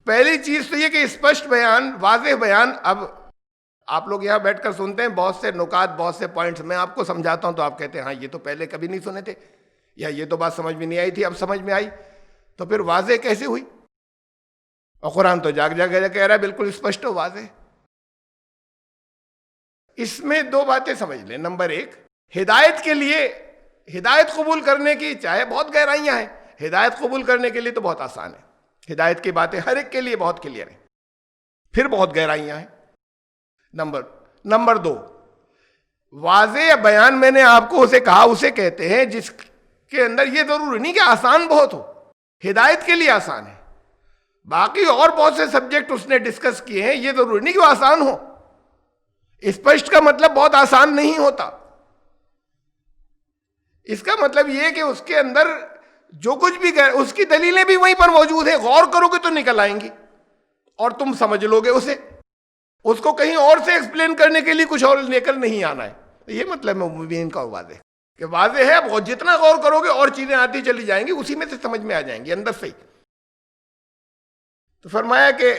پہلی چیز تو یہ کہ اسپشٹ بیان، واضح بیان. اب آپ لوگ یہاں بیٹھ کر سنتے ہیں بہت سے نکات، بہت سے پوائنٹس، میں آپ کو سمجھاتا ہوں تو آپ کہتے ہیں ہاں یہ تو پہلے کبھی نہیں سنے تھے، یا یہ تو بات سمجھ میں نہیں آئی تھی اب سمجھ میں آئی. تو پھر واضح کیسے ہوئی؟ اور قرآن تو جاگ جاگ کہہ رہا ہے بالکل اسپشٹ و واضح. اس میں دو باتیں سمجھ لیں. نمبر ایک، ہدایت کے لیے، ہدایت قبول کرنے کی چاہے بہت گہرائیاں ہیں، ہدایت قبول کرنے کے لیے تو بہت آسان ہے. ہدایت کی باتیں ہر ایک کے لیے بہت کلیئر ہیں، پھر بہت گہرائیاں ہیں. نمبر دو، واضح بیان میں نے آپ کو اسے کہا، اسے کہتے ہیں جس کے اندر یہ ضروری نہیں کہ آسان بہت ہو. ہدایت کے لیے آسان ہے، باقی اور بہت سے سبجیکٹ اس نے ڈسکس کیے ہیں، یہ ضروری نہیں کہ وہ آسان ہو. اسپشٹ کا مطلب بہت آسان نہیں ہوتا. اس کا مطلب یہ کہ اس کے اندر جو کچھ بھی اس کی دلیلیں بھی وہیں پر موجود ہیں، غور کرو گے تو نکل آئیں گی اور تم سمجھ لو گے اسے. اس کو کہیں اور سے ایکسپلین کرنے کے لیے کچھ اور لے کر نہیں آنا ہے. یہ مطلب ہے مبین کا واضح، کہ واضح ہے، بہت جتنا غور کرو گے اور چیزیں آتی چلی جائیں گی، اسی میں سے سمجھ میں آ جائیں گی اندر سے ہی. تو فرمایا کہ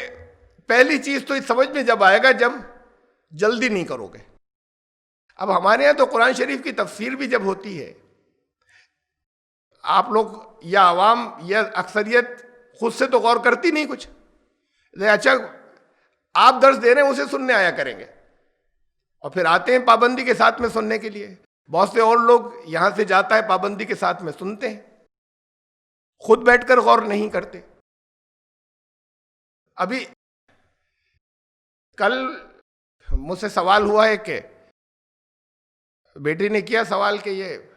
پہلی چیز تو اس سمجھ میں جب آئے گا جب جلدی نہیں کرو گے. اب ہمارے یہاں تو قرآن شریف کی تفسیر بھی جب ہوتی ہے، آپ لوگ یا عوام یا اکثریت خود سے تو غور کرتی نہیں کچھ. اچھا آپ درس دے رہے ہیں، اسے سننے آیا کریں گے، اور پھر آتے ہیں پابندی کے ساتھ میں سننے کے لیے. بہت سے اور لوگ یہاں سے جاتا ہے پابندی کے ساتھ میں سنتے ہیں، خود بیٹھ کر غور نہیں کرتے. ابھی کل مجھ سے سوال ہوا ہے کہ بیٹی نے کیا سوال کہ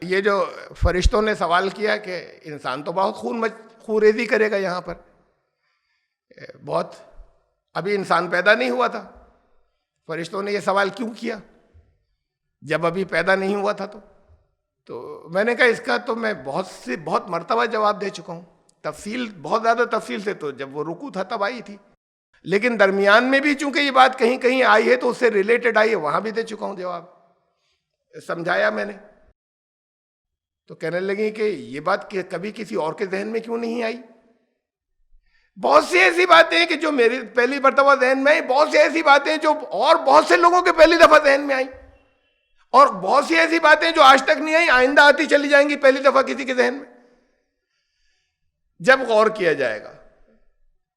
یہ جو فرشتوں نے سوال کیا کہ انسان تو بہت خونریزی کرے گا یہاں پر، بہت ابھی انسان پیدا نہیں ہوا تھا، فرشتوں نے یہ سوال کیوں کیا جب ابھی پیدا نہیں ہوا تھا؟ تو میں نے کہا اس کا تو میں بہت مرتبہ جواب دے چکا ہوں، تفصیل، بہت زیادہ تفصیل سے. تو جب وہ رکوع تھا تب آئی تھی، لیکن درمیان میں بھی چونکہ یہ بات کہیں کہیں آئی ہے تو اس سے ریلیٹڈ آئی ہے، وہاں بھی دے چکا ہوں جواب، سمجھایا میں نے. تو کہنے لگی کہ یہ بات کبھی کسی اور کے ذہن میں کیوں نہیں آئی؟ بہت سی ایسی باتیں ہیں کہ جو میری پہلی مرتبہ ذہن میں آئی، بہت سی ایسی باتیں جو اور بہت سے لوگوں کے پہلی دفعہ ذہن میں آئی، اور بہت سی ایسی باتیں جو آج تک نہیں آئی، آئندہ آتی چلی جائیں گی پہلی دفعہ کسی کے ذہن میں. جب غور کیا جائے گا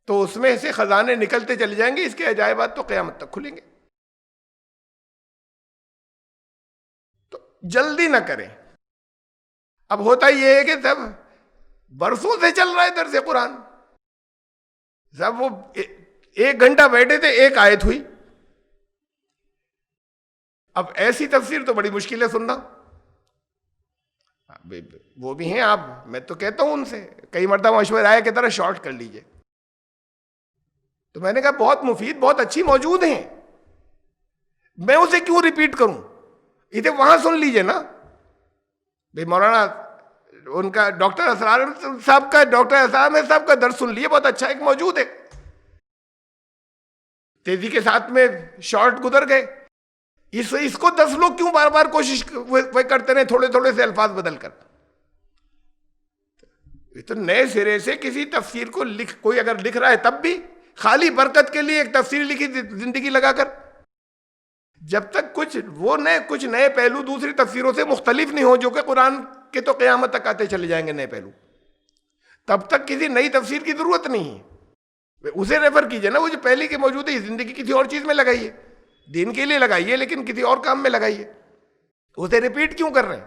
تو اس میں سے خزانے نکلتے چلے جائیں گے، اس کے عجائبات تو قیامت تک کھلیں گے. تو جلدی نہ کریں. اب ہوتا یہ ہے کہ سب برسوں سے چل رہا ہے درس قرآن، سب وہ 1 گھنٹہ بیٹھے تھے، ایک آیت ہوئی. اب ایسی تفسیر تو بڑی مشکل ہے سننا. وہ بھی ہیں، آپ، میں تو کہتا ہوں ان سے کئی مرتبہ مشورہ آیا کہ ذرا شارٹ کر لیجئے. تو میں نے کہا بہت مفید، بہت اچھی موجود ہیں، میں اسے کیوں ریپیٹ کروں؟ اسے وہاں سن لیجئے نا. مولانا ان کا ڈاکٹر اسرار صاحب کا درس سن لیے، بہت اچھا ایک موجود ہے. تیزی کے ساتھ میں شارٹ گزر گئے. اس کو 10 لوگ کیوں بار بار کوشش وہ کرتے رہے تھوڑے تھوڑے سے الفاظ بدل کر؟ تو نئے سرے سے کسی تفسیر کو کوئی اگر لکھ رہا ہے تب بھی خالی برکت کے لیے ایک تفسیر لکھی زندگی لگا کر، جب تک کچھ نئے پہلو دوسری تفسیروں سے مختلف نہیں ہو، جو کہ قرآن کے تو قیامت تک آتے چلے جائیں گے نئے پہلو، تب تک کسی نئی تفسیر کی ضرورت نہیں ہے. اسے ریفر کیجئے نا، وہ جو پہلی کی موجود ہے، زندگی کسی اور چیز میں لگائیے، دین کے لیے لگائیے لیکن کسی اور کام میں لگائیے. اسے ریپیٹ کیوں کر رہے ہیں؟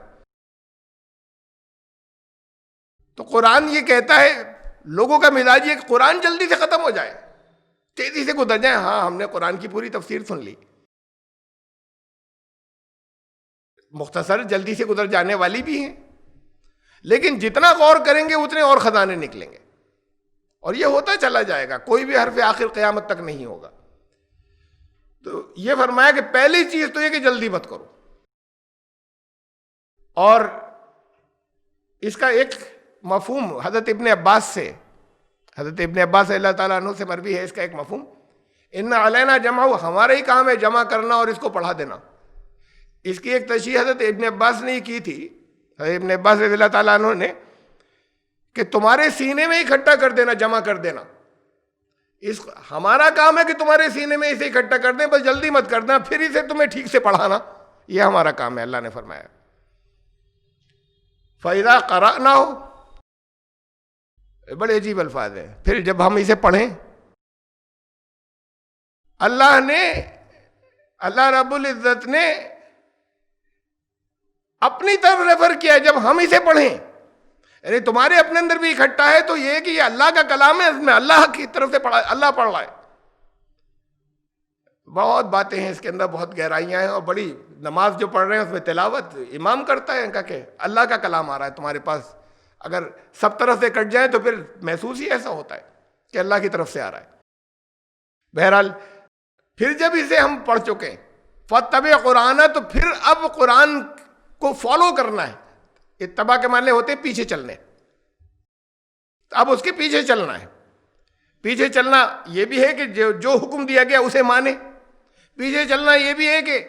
تو قرآن یہ کہتا ہے، لوگوں کا مزاج یہ کہ قرآن جلدی سے ختم ہو جائے، تیزی سے گزر جائے. ہاں ہم نے قرآن کی پوری تفسیر سن لی، مختصر جلدی سے گزر جانے والی بھی ہیں، لیکن جتنا غور کریں گے اتنے اور خزانے نکلیں گے، اور یہ ہوتا چلا جائے گا، کوئی بھی حرف آخر قیامت تک نہیں ہوگا. تو یہ فرمایا کہ پہلی چیز تو یہ کہ جلدی مت کرو. اور اس کا ایک مفہوم حضرت ابن عباس اللہ تعالیٰ عنہ سے مروی ہے، اس کا ایک مفہوم، ان علینا جمع، ہمارا ہی کام ہے جمع کرنا اور اس کو پڑھا دینا. اس کی ایک تشریح حضرت ابن عباس نے کی تھی، حضرت ابن عباس رضی اللہ تعالیٰ عنہ نے، کہ تمہارے سینے میں اکٹھا کر دینا، جمع کر دینا. ہمارا کام ہے کہ تمہارے سینے میں اسے اکٹھا کر دیں، بس جلدی مت کرنا، پھر اسے تمہیں ٹھیک سے پڑھانا، یہ ہمارا کام ہے، اللہ نے فرمایا۔ فَإِذَا قَرَأْنَاهُ، بڑے عجیب الفاظ ہیں، پھر جب ہم اسے پڑھیں، اللہ رب العزت نے اپنی طرف ریفر کیا جب ہم اسے پڑھیں، یعنی تمہارے اپنے اندر بھی اکٹھا ہے تو یہ کہ یہ اللہ کا کلام ہے، اس میں اللہ کی طرف سے پڑھا، اللہ پڑھ رہا ہے۔ بہت باتیں ہیں اس کے اندر، بہت گہرائیاں ہیں، اور بڑی نماز جو پڑھ رہے ہیں اس میں تلاوت امام کرتا ہے ان کا کہ اللہ کا کلام آ رہا ہے تمہارے پاس، اگر سب طرف سے کٹ جائے تو پھر محسوس ہی ایسا ہوتا ہے کہ اللہ کی طرف سے آ رہا ہے۔ بہرحال پھر جب اسے ہم پڑھ چکے فَاتَّبِعْ قُرْآنَ، تو پھر اب قرآن کو فالو کرنا ہے۔ اتباع کے معنی ہوتے ہیں پیچھے چلنے، اب اس کے پیچھے چلنا ہے۔ پیچھے چلنا یہ بھی ہے کہ جو حکم دیا گیا اسے مانے، پیچھے چلنا یہ بھی ہے کہ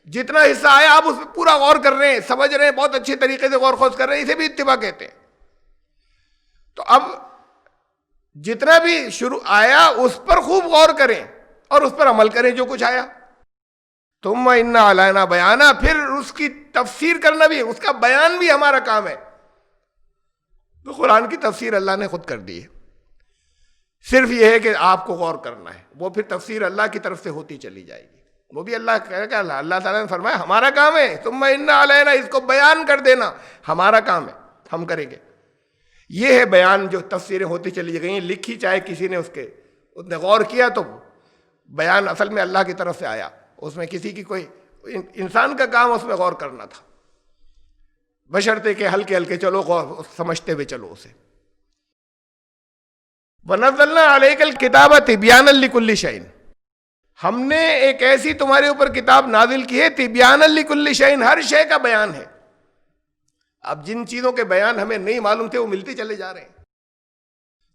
جتنا حصہ آیا آپ اس پہ پورا غور کر رہے ہیں، سمجھ رہے ہیں، بہت اچھے طریقے سے غور خوض کر رہے ہیں، اسے بھی اتباع کہتے ہیں۔ تو اب جتنا بھی شروع آیا اس پر خوب غور کریں اور اس پر عمل کریں جو کچھ آیا۔ ثم ان علینا بیانا، پھر اس کی تفسیر کرنا بھی، اس کا بیان بھی ہمارا کام ہے۔ تو قرآن کی تفسیر اللہ نے خود کر دی ہے، صرف یہ ہے کہ آپ کو غور کرنا ہے، وہ پھر تفسیر اللہ کی طرف سے ہوتی چلی جائے گی، وہ بھی اللہ کہے گا۔ اللہ تعالیٰ نے فرمایا ہمارا کام ہے، ثم ان علینا، اس کو بیان کر دینا ہمارا کام ہے، ہم کریں گے۔ یہ ہے بیان، جو تفسیریں ہوتی چلی گئیں، لکھی چاہے کسی نے اس نے غور کیا تو بیان اصل میں اللہ کی طرف سے آیا، اس میں کسی کی کوئی انسان کا کام اس میں غور کرنا تھا، بشرطے کہ ہلکے ہلکے چلو، غور سمجھتے ہوئے چلو اسے۔ وَنَزَّلْنَا عَلَيْكَ الْكِتَابَ تِبْيَانًا لِكُلِّ شَيْءٍ، ہم نے ایک ایسی تمہارے اوپر کتاب نازل کی ہے، تِبْيَانًا لِكُلِّ شَيْءٍ، ہر شے کا بیان ہے۔ اب جن چیزوں کے بیان ہمیں نہیں معلوم تھے وہ ملتے چلے جا رہے ہیں،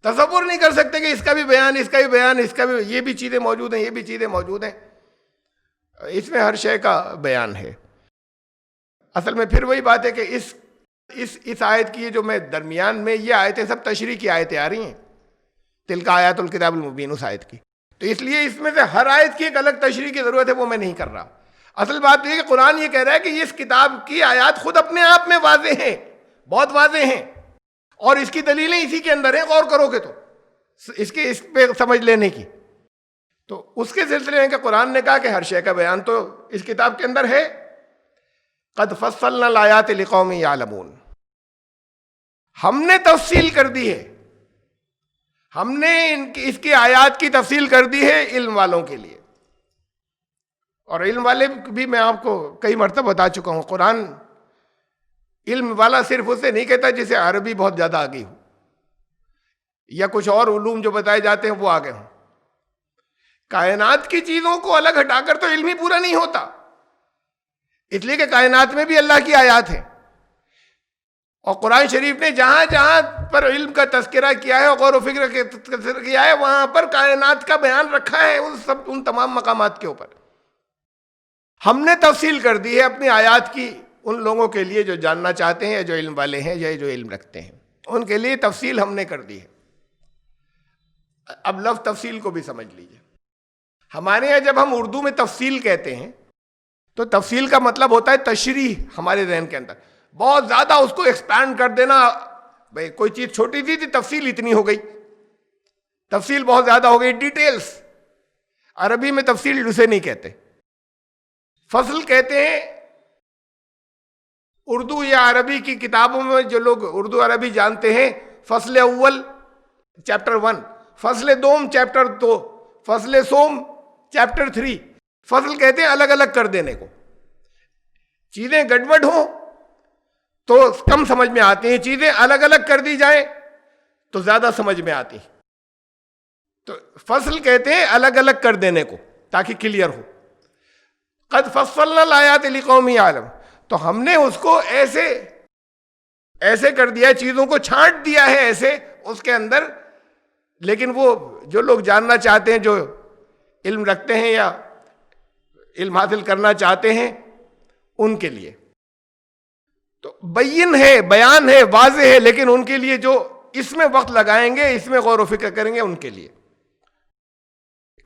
تصور نہیں کر سکتے کہ اس کا بھی بیان، اس کا بھی بیان، اس کا بھی، یہ بھی چیزیں موجود ہیں، یہ بھی چیزیں موجود ہیں، اس میں ہر شے کا بیان ہے۔ اصل میں پھر وہی بات ہے کہ اس آیت کی جو میں درمیان میں یہ آیتیں سب تشریح کی آیتیں آ رہی ہیں، تلک آیات الکتاب المبین، اس آیت کی، تو اس لیے اس میں سے ہر آیت کی ایک الگ تشریح کی ضرورت ہے، وہ میں نہیں کر رہا۔ اصل بات یہ ہے کہ قرآن یہ کہہ رہا ہے کہ اس کتاب کی آیات خود اپنے آپ میں واضح ہیں، بہت واضح ہیں، اور اس کی دلیلیں اسی کے اندر ہیں، غور کرو گے تو اس پہ سمجھ لینے کی۔ تو اس کے سلسلے میں کہ قرآن نے کہا کہ ہر شے کا بیان تو اس کتاب کے اندر ہے۔ قد فصلنا الآیات لقوم یعلمون، ہم نے تفصیل کر دی ہے، ہم نے اس کی آیات کی تفصیل کر دی ہے علم والوں کے لیے، اور علم والے بھی میں آپ کو کئی مرتبہ بتا چکا ہوں، قرآن علم والا صرف اسے نہیں کہتا جسے عربی بہت زیادہ آگئی ہو یا کچھ اور علوم جو بتائے جاتے ہیں وہ آگے ہوں۔ کائنات کی چیزوں کو الگ ہٹا کر تو علم ہی پورا نہیں ہوتا، اس لیے کہ کائنات میں بھی اللہ کی آیات ہیں، اور قرآن شریف نے جہاں جہاں پر علم کا تذکرہ کیا ہے اور غور و فکر کا تذکرہ کیا ہے وہاں پر کائنات کا بیان رکھا ہے، ان تمام مقامات کے اوپر ہم نے تفصیل کر دی ہے اپنی آیات کی، ان لوگوں کے لیے جو جاننا چاہتے ہیں، جو علم والے ہیں یا جو علم رکھتے ہیں، ان کے لیے تفصیل ہم نے کر دی ہے۔ اب لفظ تفصیل کو بھی سمجھ لیجئے، ہمارے یہاں جب ہم اردو میں تفصیل کہتے ہیں تو تفصیل کا مطلب ہوتا ہے تشریح، ہمارے ذہن کے اندر بہت زیادہ اس کو ایکسپینڈ کر دینا، بھئی کوئی چیز چھوٹی تھی تفصیل اتنی ہو گئی، تفصیل بہت زیادہ ہو گئی، ڈیٹیلز۔ عربی میں تفصیل اسے نہیں کہتے، فصل کہتے ہیں۔ اردو یا عربی کی کتابوں میں جو لوگ اردو عربی جانتے ہیں، فصل اول چیپٹر 1، فصل دوم چیپٹر 2، فصل سوم چیپٹر 3، فصل کہتے ہیں الگ الگ کر دینے کو۔ چیزیں گڑبڑ ہوں تو کم سمجھ میں آتی ہیں، چیزیں الگ الگ کر دی جائیں تو زیادہ سمجھ میں آتی ہیں، تو فصل کہتے ہیں الگ الگ کر دینے کو تاکہ کلیئر ہو۔ قد فصلنا الآیات لقوم یعلمون، تو ہم نے اس کو ایسے کر دیا، چیزوں کو چھانٹ دیا ہے ایسے اس کے اندر، لیکن وہ جو لوگ جاننا چاہتے ہیں، جو علم رکھتے ہیں یا علم حاصل کرنا چاہتے ہیں، ان کے لیے تو بین ہے، بیان ہے، واضح ہے، لیکن ان کے لیے جو اس میں وقت لگائیں گے، اس میں غور و فکر کریں گے، ان کے لیے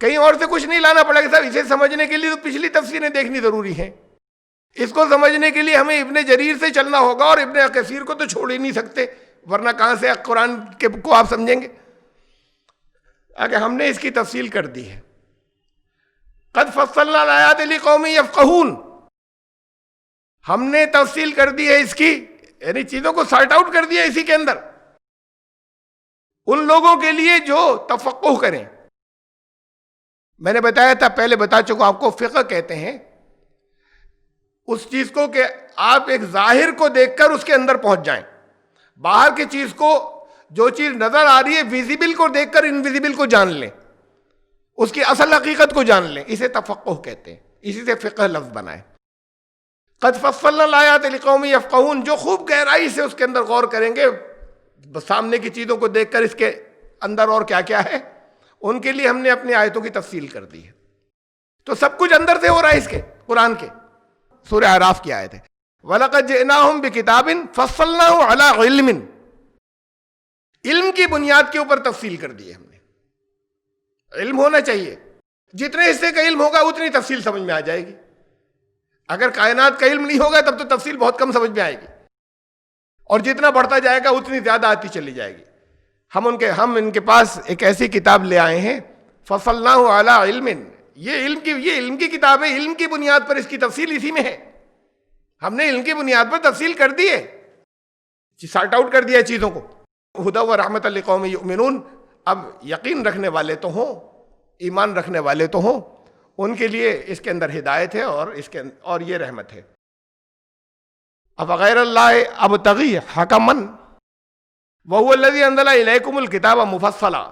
کہیں اور سے کچھ نہیں لانا پڑے گا صاحب. اسے سمجھنے کے لیے تو پچھلی تفسیریں دیکھنی ضروری ہیں. اس کو سمجھنے کے لیے ہمیں ابن جریر سے چلنا ہوگا, اور ابن کثیر کو تو چھوڑ ہی نہیں سکتے, ورنہ کہاں سے قرآن کو آپ سمجھیں گے. اگر ہم نے اس کی تفصیل کر دی ہے, قد فصلنا الآیات لقوم یفقہون, ہم نے تفصیل کر دی ہے اس کی, یعنی چیزوں کو سارٹ آؤٹ کر دیا اسی کے اندر, ان لوگوں کے لیے جو تفقہ کریں. میں نے بتایا تھا, پہلے بتا چکا آپ کو, فقہ کہتے ہیں اس چیز کو کہ آپ ایک ظاہر کو دیکھ کر اس کے اندر پہنچ جائیں, باہر کی چیز کو, جو چیز نظر آ رہی ہے ویزیبل کو دیکھ کر انویزیبل کو جان لیں, اس کی اصل حقیقت کو جان لیں, اسے تفقہ کہتے ہیں. اسی سے فقہ لفظ بنا ہے. قد فصلنا الآیات لقوم یفقہون, جو خوب گہرائی سے اس کے اندر غور کریں گے, سامنے کی چیزوں کو دیکھ کر اس کے اندر اور کیا کیا ہے, ان کے لیے ہم نے اپنی آیتوں کی تفصیل کر دی ہے. تو سب کچھ اندر سے ہو رہا ہے اس کے قرآن کے. سورہ اعراف کی آیت ہے, وَلَقَدْ جِئْنَاهُمْ بِكِتَابٍ فَصَّلْنَاهُ عَلَىٰ عِلْمٍ, علم کی بنیاد کے اوپر تفصیل کر دی ہے ہم نے. علم ہونا چاہیے, جتنے حصے کا علم ہوگا اتنی تفصیل سمجھ میں آ جائے گی. اگر کائنات کا علم نہیں ہوگا تب تو تفصیل بہت کم سمجھ میں آئے گی, اور جتنا بڑھتا جائے گا اتنی زیادہ آتی چلی جائے گی. ہم ان کے پاس ایک ایسی کتاب لے آئے ہیں, فصلناہ علی علم, یہ علم کی کتاب ہے, علم کی بنیاد پر اس کی تفصیل اسی میں ہے. ہم نے علم کی بنیاد پر تفصیل کر دی ہے, سارٹ آؤٹ کر دیا چیزوں کو. ہدی و رحمت لقوم یؤمنون, اب یقین رکھنے والے تو ہوں, ایمان رکھنے والے تو ہوں, ان کے لیے اس کے اندر ہدایت ہے, اور یہ رحمت ہے. اب غیر اللہ ابتغی حکما وہو الذی انزل الیکم الکتاب مفصلا,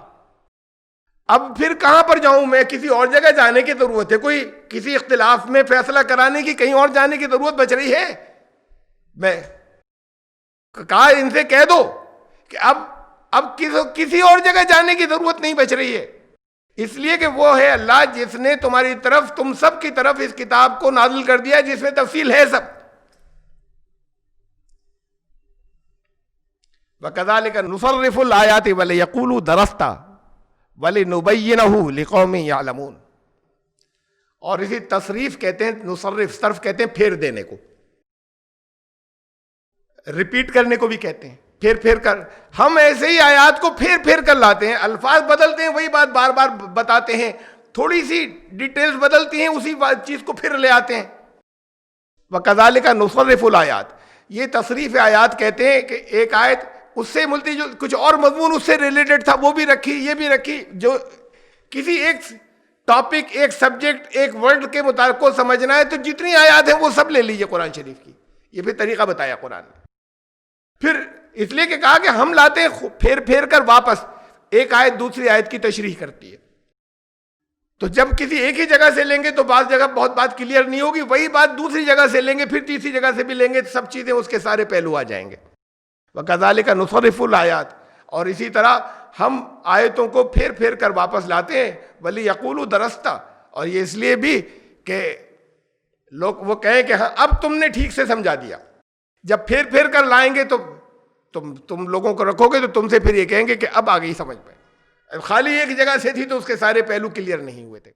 اب پھر کہاں پر جاؤں میں, کسی اور جگہ جانے کی ضرورت ہے, کوئی کسی اختلاف میں فیصلہ کرانے کی کہیں اور جانے کی ضرورت بچ رہی ہے. میں کہا ان سے کہہ دو کہ اب کسی اور جگہ جانے کی ضرورت نہیں بچ رہی ہے, اس لیے کہ وہ ہے اللہ جس نے تمہاری طرف, تم سب کی طرف اس کتاب کو نازل کر دیا جس میں تفصیل ہے سب. وَكَذَلِكَ نُصَرِّفُ الْآيَاتِ وَلِيَقُولُوا دَرَسْتَ وَلِنُبَيِّنَهُ لِقَوْمٍ يَعْلَمُونَ. اور اسی تصریف کہتے ہیں, نصرف, صرف کہتے ہیں پھیر دینے کو, ریپیٹ کرنے کو بھی کہتے ہیں, پھیر کر. ہم ایسے ہی آیات کو پھیر کر لاتے ہیں, الفاظ بدلتے ہیں, وہی بات بار بار بتاتے ہیں, تھوڑی سی ڈیٹیلز بدلتی ہیں, اسی چیز کو پھر لے آتے ہیں. وَكَذَلِكَ نُصَرِّفُ الْآيَاتِ, یہ تصریف آیات کہتے ہیں کہ ایک آیت اس سے ملتی جو کچھ اور مضمون اس سے ریلیٹڈ تھا وہ بھی رکھی, یہ بھی رکھی, جو کسی ایک ٹاپک, ایک سبجیکٹ, ایک ورڈ کے متعلق کو سمجھنا ہے تو جتنی آیات ہیں وہ سب لے لیجئے قرآن شریف کی. یہ بھی طریقہ بتایا قرآن نے. پھر اس لیے کہ کہا کہ ہم لاتے ہیں پھیر کر واپس, ایک آیت دوسری آیت کی تشریح کرتی ہے. تو جب کسی ایک ہی جگہ سے لیں گے تو بعض جگہ بہت بات کلیئر نہیں ہوگی, وہی بات دوسری جگہ سے لیں گے, پھر تیسری جگہ سے بھی لیں گے, سب چیزیں اس کے سارے پہلو آ جائیں گے. وَكَذَلِكَ نُصَرِّفُ الْآيَاتِ, اور اسی طرح ہم آیتوں کو پھیر کر واپس لاتے ہیں. وَلِيَقُولُوا دَرَسْتَ, اور یہ اس لیے بھی کہ لوگ وہ کہیں کہ ہاں اب تم نے ٹھیک سے سمجھا دیا. جب پھیر کر لائیں گے تو تم لوگوں کو رکھو گے تو تم سے پھر یہ کہیں گے کہ اب آ گئی سمجھ میں, خالی ایک جگہ سے تھی تو اس کے سارے پہلو کلیئر نہیں ہوئے تھے.